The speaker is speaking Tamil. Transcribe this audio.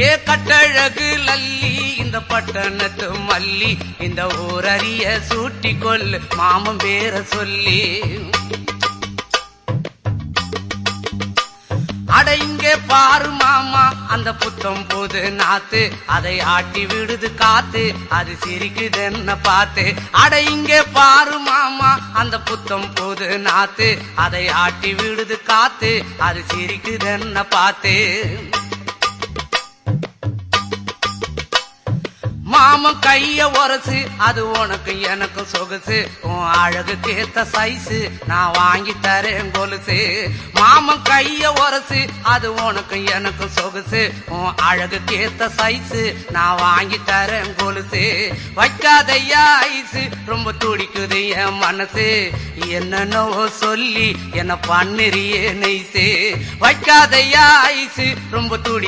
ஏ கட்டழகு லல்லி இந்த பட்டணத்து மல்லி இந்த ஊரறிய சூட்டி கொள்ளு மாமன் பேர சொல்லி அட இங்கே பாரு மாமா அந்த புத்தம் போது நாத்து அதை ஆட்டி விடுது காத்து அது சிரிக்குது என்ன பார்த்து அட இங்கே பாரு மாமா அந்த புத்தம் போது நாத்து அதை ஆட்டி விடுது காத்து அது சிரிக்குது என்ன பார்த்து மாமன் கைய உரசு அது உனக்கு எனக்கு சொகுசு உன் அழகுக்கு ஏத்த சைஸு நான் வாங்கி தரேன் கொலுசு மாமன் கைய உரசு அது உனக்கு எனக்கு சொகுசு உன் அழகுக்கு ஏத்த சைஸு நான் வாங்கி தரேன் கொலுசு வைக்காதையா ஐசு ரொம்ப துடிக்குது என் மனசு என்னன்னோ சொல்லி என்ன பண்ணுறியே நெய்சு வைக்காதையா ஐசு ரொம்ப துடி